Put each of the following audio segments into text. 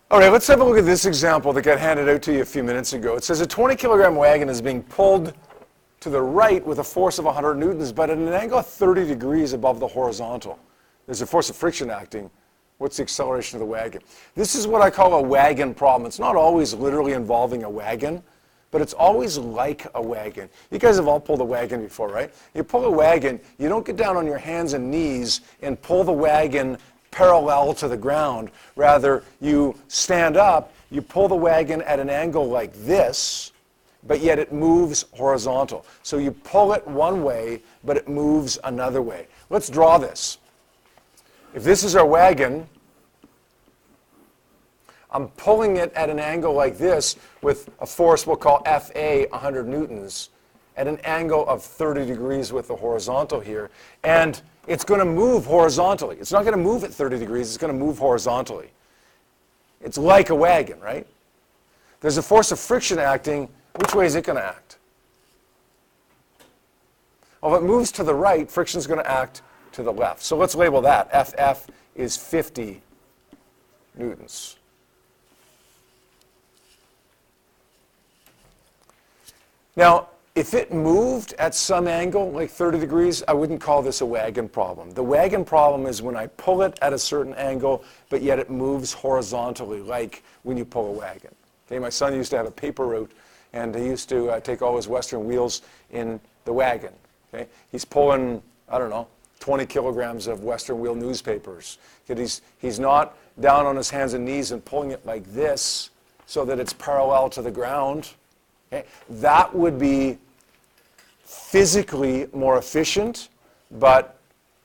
All right, let's have a look at this example that got handed out to you a few minutes ago. It says a 20-kilogram wagon is being pulled to the right with a force of 100 newtons, but at an angle of 30 degrees above the horizontal. There's a force of friction acting. What's the acceleration of the wagon? This is what I call a wagon problem. It's not always literally involving a wagon, but it's always like a wagon. You guys have all pulled a wagon before, right? You pull a wagon, you don't get down on your hands and knees and pull the wagon parallel to the ground. Rather, you stand up, you pull the wagon at an angle like this, but yet it moves horizontal. So you pull it one way, but it moves another way. Let's draw this. If this is our wagon, I'm pulling it at an angle like this with a force we'll call FA, 100 newtons, at an angle of 30 degrees with the horizontal here. And it's going to move horizontally. It's not going to move at 30 degrees. It's going to move horizontally. It's like a wagon, right? There's a force of friction acting. Which way is it going to act? Well, if it moves to the right, friction is going to act to the left. So let's label that. FF is 50 newtons. Now, if it moved at some angle, like 30 degrees, I wouldn't call this a wagon problem. The wagon problem is when I pull it at a certain angle, but yet it moves horizontally, like when you pull a wagon. Okay, my son used to have a paper route, and he used to take all his Western wheels in the wagon. Okay, he's pulling, I don't know, 20 kilograms of Western wheel newspapers. He's not down on his hands and knees and pulling it like this so that it's parallel to the ground. Okay, that would be physically more efficient, but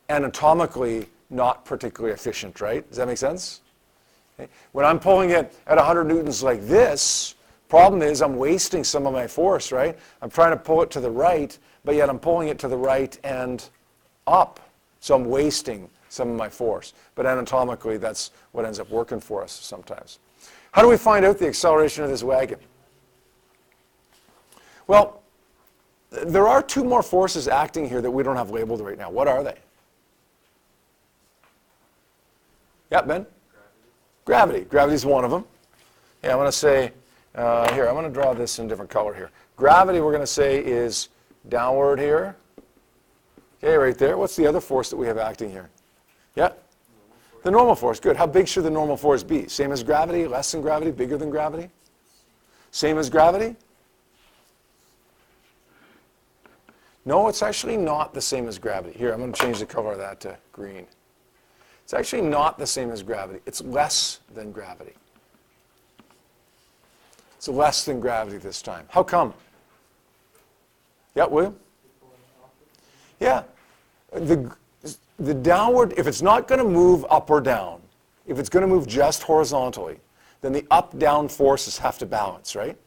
anatomically not particularly efficient, right? Does that make sense? Okay. When I'm pulling it at 100 newtons like this, problem is I'm wasting some of my force, right? I'm trying to pull it to the right, but yet I'm pulling it to the right and up. So I'm wasting some of my force. But anatomically, that's what ends up working for us sometimes. How do we find out the acceleration of this wagon? Well, there are two more forces acting here that we don't have labeled right now. What are they? Yeah, Ben? Gravity. Gravity is one of them. Yeah, I'm going to say, here, I'm going to draw this in a different color here. Gravity, we're going to say, is downward here. Okay, right there. What's the other force that we have acting here? Yeah? The normal force. Good. How big should the normal force be? Same as gravity, less than gravity, bigger than gravity? Same as gravity? No, it's actually not the same as gravity. Here, I'm going to change the color of that to green. It's actually not the same as gravity. It's less than gravity. It's less than gravity this time. How come? Yeah, William? Yeah. The downward, if it's not going to move up or down, if it's going to move just horizontally, then the up-down forces have to balance, right?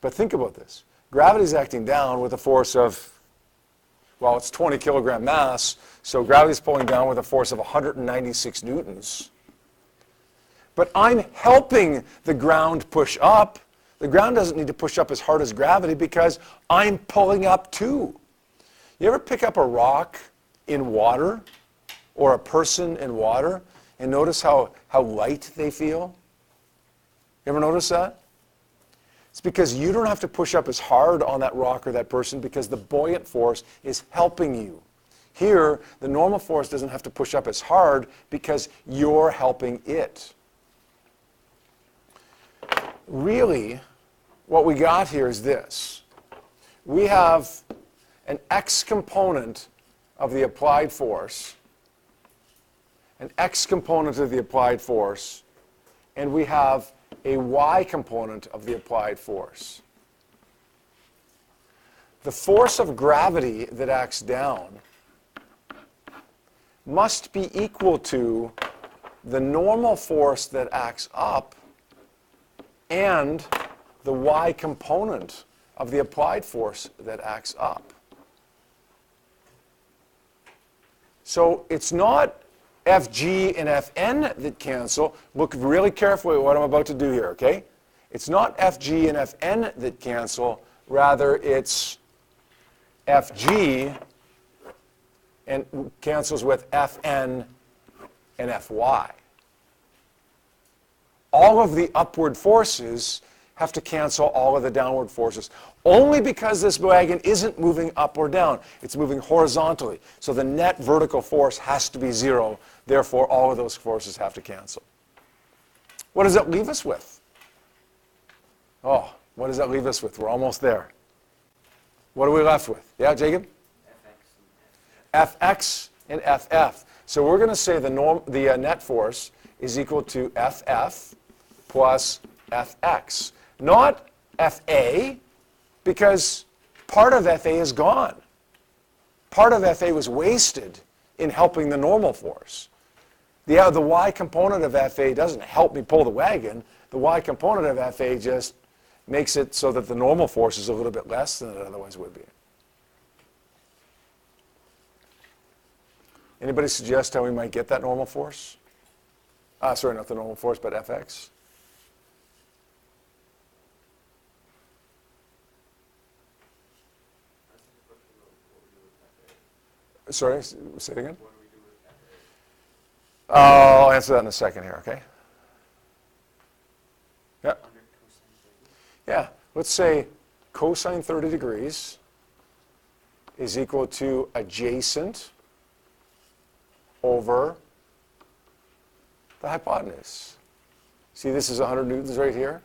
But think about this. Gravity is acting down with a force of, well, it's 20 kilogram mass, so gravity is pulling down with a force of 196 newtons. But I'm helping the ground push up. The ground doesn't need to push up as hard as gravity because I'm pulling up too. You ever pick up a rock in water or a person in water and notice how light they feel? You ever notice that? It's because you don't have to push up as hard on that rock or that person because the buoyant force is helping you. Here, the normal force doesn't have to push up as hard because you're helping it. Really, what we got here is this. We have an x component of the applied force, an x component of the applied force, and we have a y component of the applied force. The force of gravity that acts down must be equal to the normal force that acts up and the y component of the applied force that acts up. So it's not Fg and Fn that cancel. Look really carefully at what I'm about to do here, okay? It's not Fg and Fn that cancel. Rather, it's Fg and cancels with Fn and Fy. all of the upward forces have to cancel all of the downward forces. Only because this wagon isn't moving up or down. It's moving horizontally. So the net vertical force has to be 0. Therefore, all of those forces have to cancel. What does that leave us with? Oh, what does that leave us with? We're almost there. What are we left with? Yeah, Jacob? Fx and Ff. So we're going to say the net force is equal to Ff plus Fx. Not Fa, because part of Fa is gone. Part of Fa was wasted in helping the normal force. The y component of Fa doesn't help me pull the wagon. The y component of Fa just makes it so that the normal force is a little bit less than it otherwise would be. Anybody suggest how we might get that normal force? Sorry, not the normal force, but Fx. Sorry, say it again? I'll answer that in a second here, okay? Yeah. Yeah, let's say cosine 30 degrees is equal to adjacent over the hypotenuse. See, this is 100 newtons right here.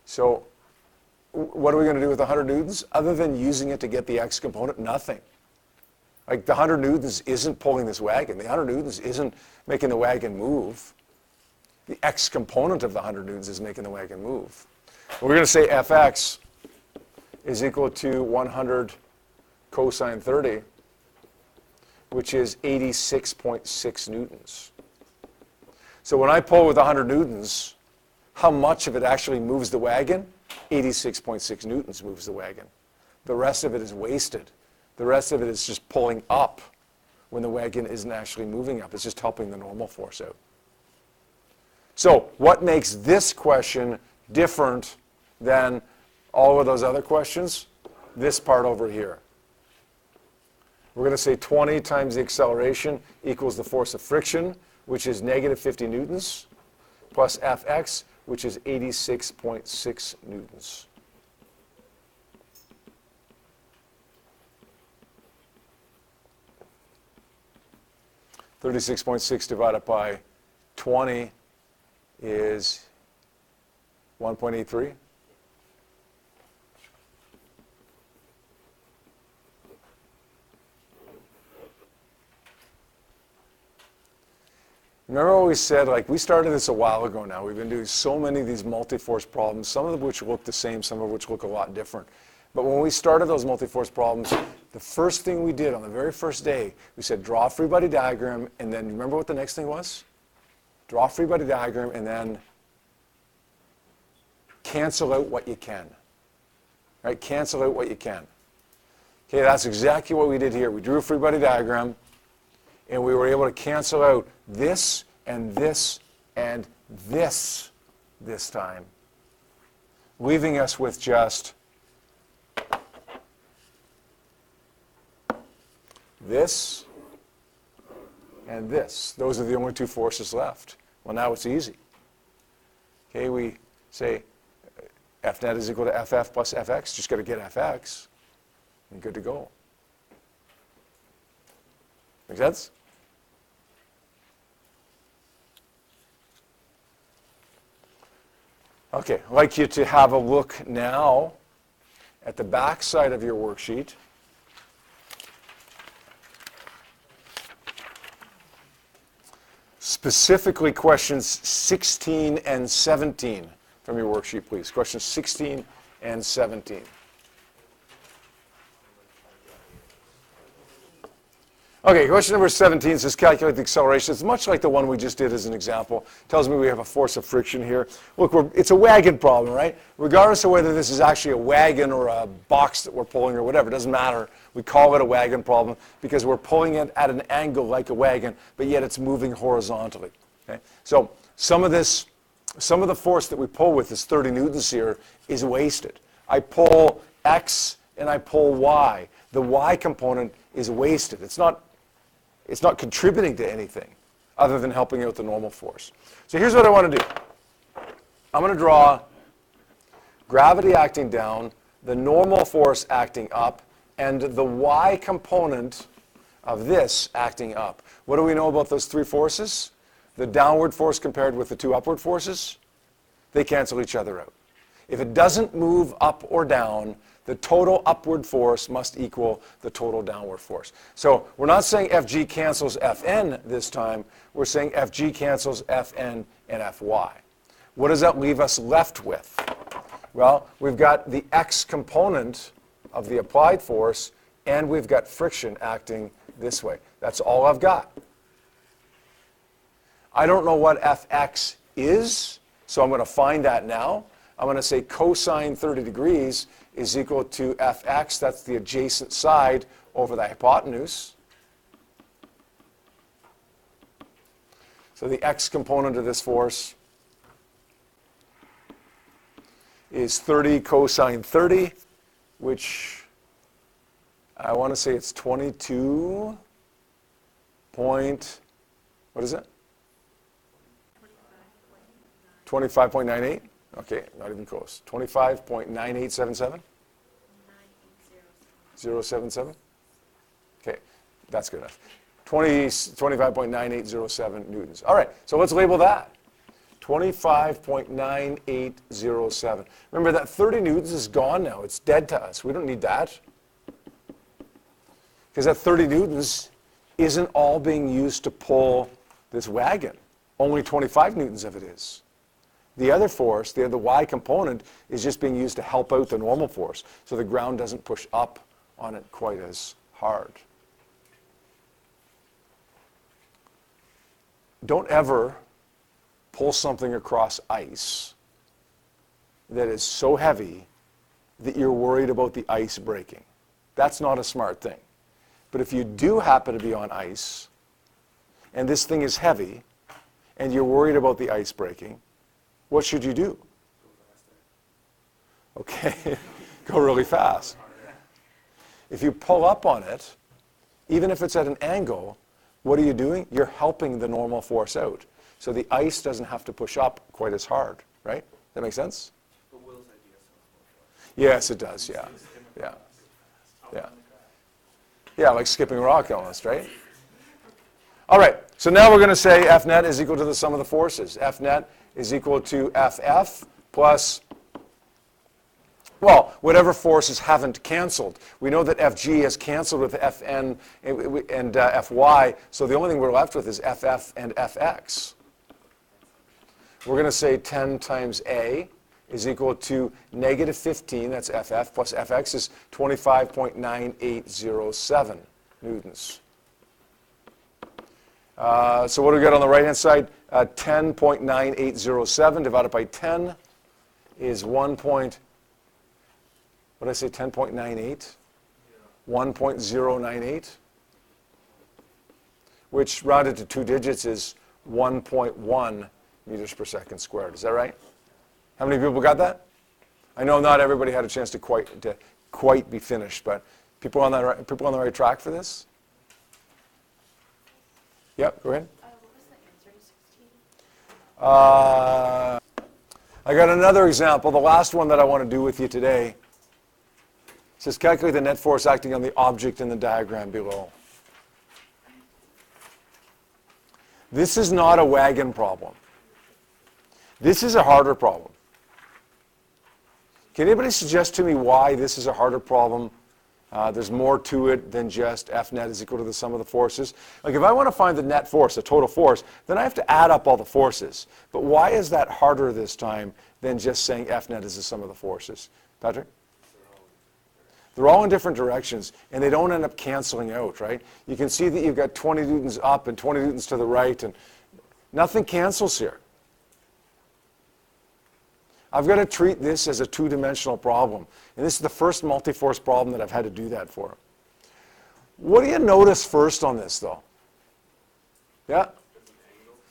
So what are we going to do with 100 newtons? Other than using it to get the x component, nothing. Like the 100 newtons isn't pulling this wagon. The 100 newtons isn't making the wagon move. The x component of the 100 newtons is making the wagon move. We're going to say Fx is equal to 100 cosine 30, which is 86.6 newtons. So when I pull with 100 newtons, how much of it actually moves the wagon? 86.6 newtons moves the wagon. The rest of it is wasted. The rest of it is just pulling up when the wagon isn't actually moving up. It's just helping the normal force out. So what makes this question different than all of those other questions? This part over here. We're going to say 20 times the acceleration equals the force of friction, which is negative 50 newtons, plus Fx, which is 86.6 newtons. .6 divided by 20 is 1.83. Remember what we said, like we started this a while ago now. We've been doing so many of these multi-force problems, some of which look the same, some of which look a lot different. But when we started those multi-force problems, the first thing we did on the very first day, we said draw a free body diagram, and then remember what the next thing was? Draw a free body diagram, and then cancel out what you can. Right? Cancel out what you can. Okay, that's exactly what we did here. We drew a free body diagram, and we were able to cancel out this and this and this time, leaving us with just this and this. Those are the only two forces left. Well, now it's easy. Okay, we say F net is equal to Ff plus Fx. Just got to get Fx, and good to go. Make sense? Okay, I'd like you to have a look now at the back side of your worksheet. Specifically questions 16 and 17 from your worksheet, please. Questions 16 and 17. Okay, question number 17 says calculate the acceleration. It's much like the one we just did as an example. It tells me we have a force of friction here. Look, it's a wagon problem, right? Regardless of whether this is actually a wagon or a box that we're pulling or whatever, it doesn't matter. We call it a wagon problem because we're pulling it at an angle like a wagon, but yet it's moving horizontally. Okay? So some of the force that we pull with, this 30 newtons here, is wasted. I pull X and I pull Y. The Y component is wasted. It's not contributing to anything. other than helping out the normal force. So here's what I want to do. I'm going to draw gravity acting down, the normal force acting up, and the y component of this acting up. What do we know about those three forces? The downward force compared with the two upward forces, they cancel each other out. If it doesn't move up or down, the total upward force must equal the total downward force. So we're not saying Fg cancels Fn this time. We're saying Fg cancels Fn and Fy. What does that leave us left with? Well, we've got the x component of the applied force, and we've got friction acting this way. That's all I've got. I don't know what Fx is, so I'm going to find that now. I'm going to say cosine 30 degrees is equal to Fx, that's the adjacent side over the hypotenuse. So the x component of this force is 30 cosine 30, which I want to say it's 22 point, what is it? 25.98? Okay, not even close. 25.9877? 077? Okay, that's good enough. 25.9807 newtons. All right, so let's label that. 25.9807. Remember that 30 newtons is gone now. It's dead to us. We don't need that. Because that 30 newtons isn't all being used to pull this wagon. Only 25 newtons of it is. The other force, the y component, is just being used to help out the normal force, so the ground doesn't push up on it quite as hard. Don't ever pull something across ice that is so heavy that you're worried about the ice breaking. That's not a smart thing. But if you do happen to be on ice, and this thing is heavy, and you're worried about the ice breaking, what should you do? Okay, go really fast. If you pull up on it, even if it's at an angle, what are you doing? You're helping the normal force out. So the ice doesn't have to push up quite as hard, right? That make sense? But Will's idea sounds more fun. Yes, it does, yeah. Yeah. Yeah. Yeah, like skipping rock almost, right? All right, so now we're going to say F net is equal to the sum of the forces. F net is equal to Ff plus, well, whatever forces haven't canceled. We know that Fg has canceled with Fn and Fy, so the only thing we're left with is Ff and Fx. We're going to say 10 times A is equal to negative 15, that's Ff, plus Fx is 25.9807 newtons. So what do we got on the right-hand side? 10.9807 divided by 10 is 1 point, what did I say, 10.98? 1.098, which rounded to two digits is 1.1 meters per second squared. Is that right? How many people got that? I know not everybody had a chance to quite be finished, but people on the right track for this? Yep, go ahead. What was the answer to 16? I got another example, the last one that I want to do with you today. It says calculate the net force acting on the object in the diagram below. This is not a wagon problem. This is a harder problem. Can anybody suggest to me why this is a harder problem? There's more to it than just F net is equal to the sum of the forces. Like if I want to find the net force, the total force, then I have to add up all the forces. But why is that harder this time than just saying F net is the sum of the forces? Patrick? They're all in different directions, and they don't end up canceling out, right? You can see that you've got 20 newtons up and 20 newtons to the right, and nothing cancels here. I've got to treat this as a two-dimensional problem. And this is the first multi-force problem that I've had to do that for. What do you notice first on this, though? Yeah?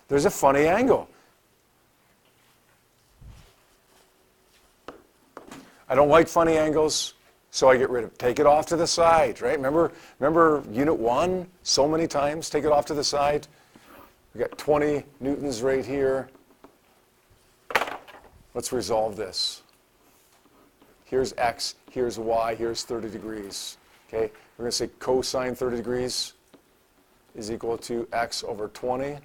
There's a funny angle. I don't like funny angles, so I get rid of it. Take it off to the side, right? Remember Unit 1? So many times, take it off to the side. We got 20 newtons right here. Let's resolve this. Here's x, here's y, here's 30 degrees. Okay, we're going to say cosine 30 degrees is equal to x over 20. What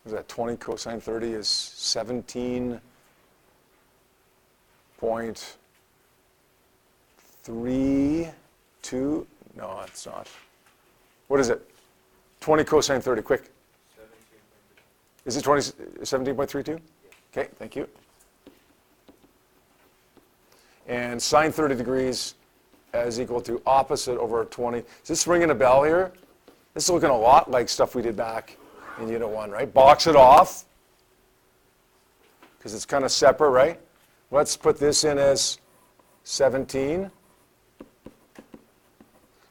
is that? 20 cosine 30 is 17.32. No, it's not. What is it? 20 cosine 30, quick. 17.3. Is it 17.32? Okay, thank you. And sine 30 degrees is equal to opposite over 20. Is this ringing a bell here? This is looking a lot like stuff we did back in Unit 1, right? Box it off, because it's kind of separate, right? Let's put this in as 17.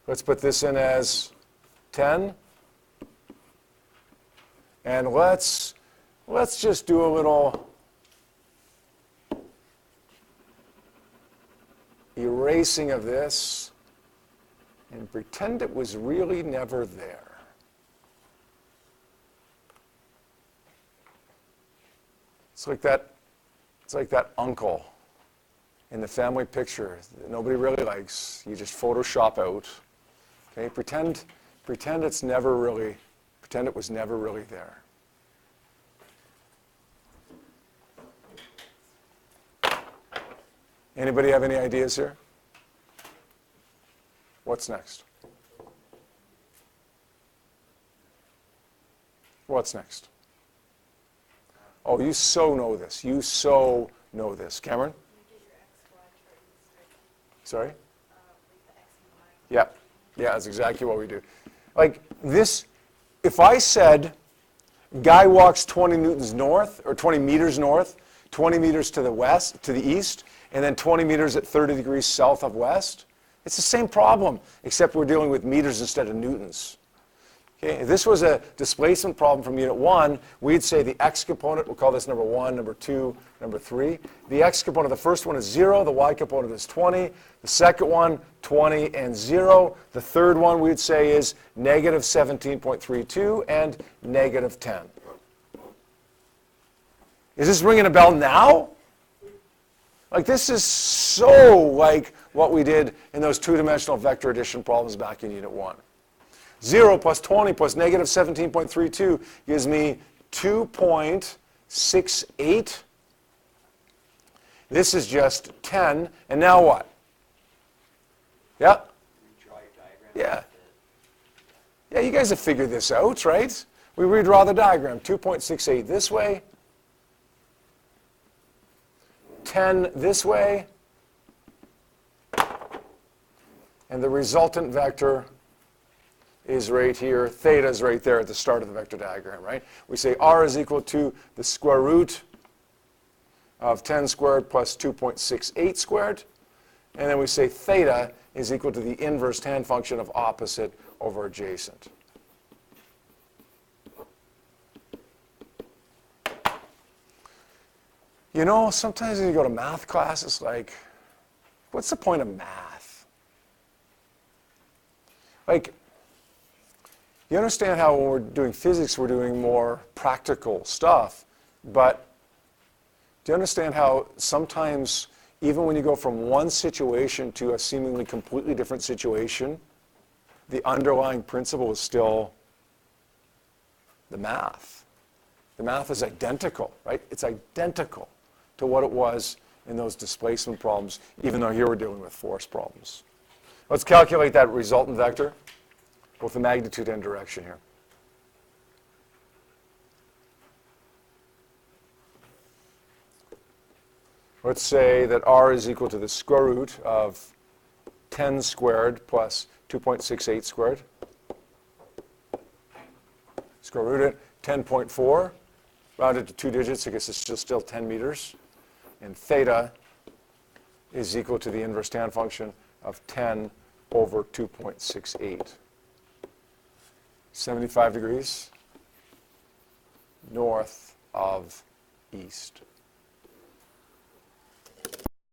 Let's put this in as 10. And let's just do a little erasing of this and pretend it was really never there. It's like that uncle in the family picture that nobody really likes. You just Photoshop out. Okay, pretend it was never really there. Anybody have any ideas here? What's next? What's next? Oh, you so know this. You so know this. Cameron? You do your X, Y chart. Sorry? With the X and Y. Yeah. Yeah, that's exactly what we do. Like this, if I said guy walks 20 newtons north, or 20 meters north, 20 meters to the west, to the east, and then 20 meters at 30 degrees south of west, it's the same problem, except we're dealing with meters instead of newtons. Okay, if this was a displacement problem from Unit 1, we'd say the x component, we'll call this number 1, number 2, number 3. The x component, the first one is 0, the y component is 20. The second one, 20 and 0. The third one we'd say is negative 17.32 and negative 10. Is this ringing a bell now? Like this is so like what we did in those two-dimensional vector addition problems back in Unit 1. 0 plus 20 plus negative 17.32 gives me 2.68. This is just 10. And now what? Yeah? Draw your diagram. Yeah. Yeah, you guys have figured this out, right? We redraw the diagram. 2.68 this way. 10 this way. And the resultant vector is right here. Theta is right there at the start of the vector diagram, right? We say r is equal to the square root of 10 squared plus 2.68 squared. And then we say theta is equal to the inverse tan function of opposite over adjacent. You know, sometimes when you go to math class, it's like, what's the point of math? Like, you understand how when we're doing physics, we're doing more practical stuff, but do you understand how sometimes, even when you go from one situation to a seemingly completely different situation, the underlying principle is still the math. The math is identical, right? It's identical to what it was in those displacement problems, even though here we're dealing with force problems. Let's calculate that resultant vector, both the magnitude and direction here. Let's say that r is equal to the square root of 10 squared plus 2.68 squared. Square root it, 10.4, rounded to 2 digits, I guess it's still 10 meters. And theta is equal to the inverse tan function of 10 over 2.68. 75 degrees north of east.